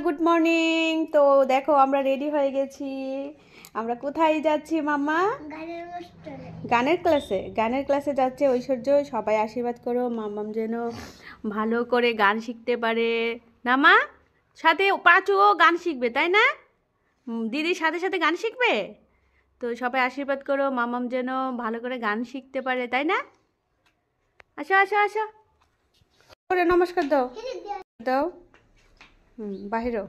Good morning. তো দেখো আমরা রেডি হয়ে গেছি। আমরা কোথায় যাচ্ছি মাম্মা? গানের ক্লাসে যাচ্ছে ঐশ্বর্য। সবাই আশীর্বাদ করো মাম্মাম যেন ভালো করে গান শিখতে পারে। না মা, সাথে পাঁচুও গান শিখবে তাই না? দিদির সাথে সাথে গান শিখবে। তো সবাই আশীর্বাদ করো মাম্মাম যেন ভালো করে গান শিখতে পারে তাই না? আসো আসো আসো করে নমস্কার দাও দাও। বাহিরও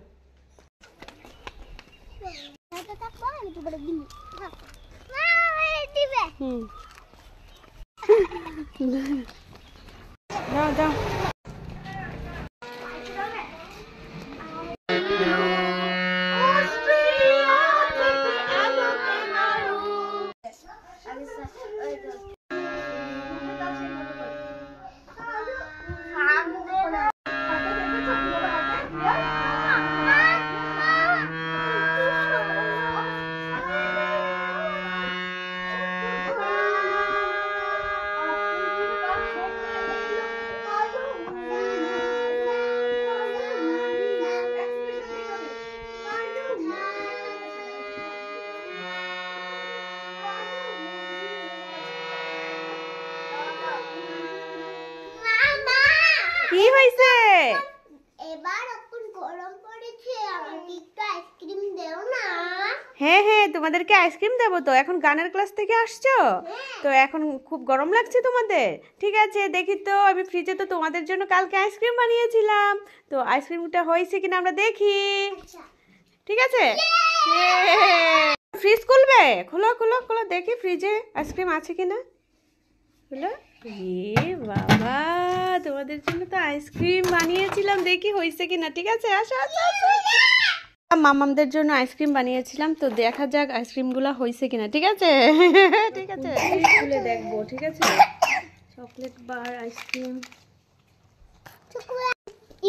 যাও যাও। কি হয়েছে? এবার এখন গরম পড়েছে, আমাকে একটু আইসক্রিম দাও না। হ্যাঁ হ্যাঁ, তোমাদেরকে আইসক্রিম দেবো। তো এখন গানের ক্লাস থেকে আসছো, তো এখন খুব গরম লাগছে তোমাদের। ঠিক আছে, দেখি তো আমি ফ্রিজে তো তোমাদের জন্য কালকে আইসক্রিম বানিয়েছিলাম। তো আইসক্রিমটা হয়েছে কিনা আমরা দেখি। ঠিক আছে, ফ্রিজ খুলবে? খোলো খোলো খোলো, দেখি ফ্রিজে আইসক্রিম আছে কিনা। খোলো। বাবা, তোমাদের জন্য তো আইসক্রিম বানিয়েছিলাম, দেখি হয়েছে কিনা। ঠিক আছে, আসো আসো আসো। মামামদের জন্য আইসক্রিম বানিয়েছিলাম, তো দেখা যাক আইসক্রিমগুলো হয়েছে কিনা। ঠিক আছে ঠিক আছে, খুলে দেখবো। ঠিক আছে, চকলেট বার আইসক্রিম।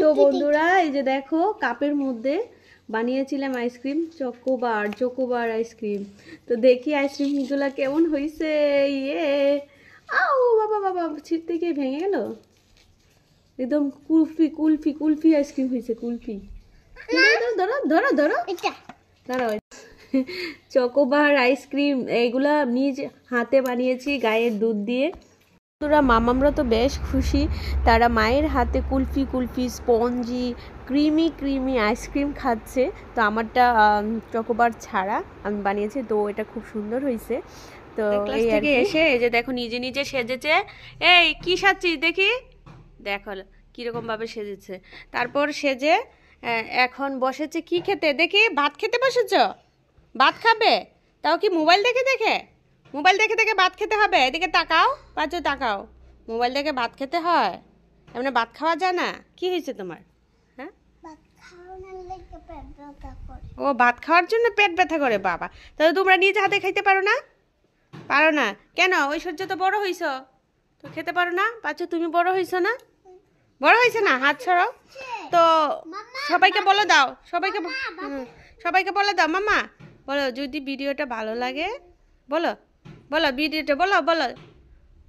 তো বন্ধুরা, এই যে দেখো কাপের মধ্যে বানিয়েছিলাম আইসক্রিম, চকোবার আইসক্রিম। তো দেখি আইসক্রিমগুলো কেমন হয়েছে। ইয়ে আও বাবা বাবা, ছিটতে গিয়ে ভেঙে গেল। একদম কুলফি কুলফি কুলফি আইসক্রিম হয়েছে, কুলফি। ধরো ধরো ধরো ধরো। চকোবার আইসক্রিম এগুলা নিজ হাতে বানিয়েছি গায়ের দুধ দিয়ে। তোরা মামামরা তো বেশ খুশি, তারা মায়ের হাতে kulfi kulfi spongy creamy creamy ice cream খাচ্ছে। তো আমারটা চকোবার ছাড়া আমি বানিয়েছি, তো এটা খুব সুন্দর হয়েছে। তো এই থেকে এসে এই যে দেখো নিজে নিজে সেজেছে। এই কি সাজছিস দেখি, দেখো কিরকম ভাবে সেজেছে। তারপর সেজে এখন বসেছে কি খেতে দেখি। ভাত খেতে বসেছ? ভাত খাবে? তাও কি মোবাইল দেখে দেখে? মোবাইল দেখে দেখে ভাত খেতে হবে? এদিকে তাকাও, পাঁচু তাকাও। মোবাইল দেখে ভাত খেতে হয়? এমনি ভাত খাওয়া যায় না? কি হয়েছে তোমার? হ্যাঁ, ও ভাত খাওয়ার জন্য পেট ব্যথা করে। বাবা, তাহলে তোমরা নিজে হাতে খাইতে পারো না? পারো না কেন? ঐশ্বর্য তো বড় হইছ, তো খেতে পারো না? পাঁচু তুমি বড় হইছো না? বড় হয়েছে না? হাত ছড়াও তো। সবাইকে বলে দাও, সবাইকে বলে দাও। মামা বলো, যদি ভিডিওটা ভালো লাগে বলো, বলো ভিডিওটা বলো, বলো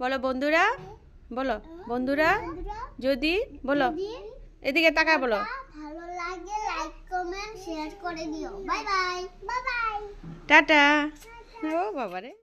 বলো বন্ধুরা, বলো বন্ধুরা যদি, বলো এদিকে তাকায় বলো, ভালো লাগে লাইক কমেন্ট শেয়ার করে দিও। Bye bye bye bye, tata. ও বাবা রে।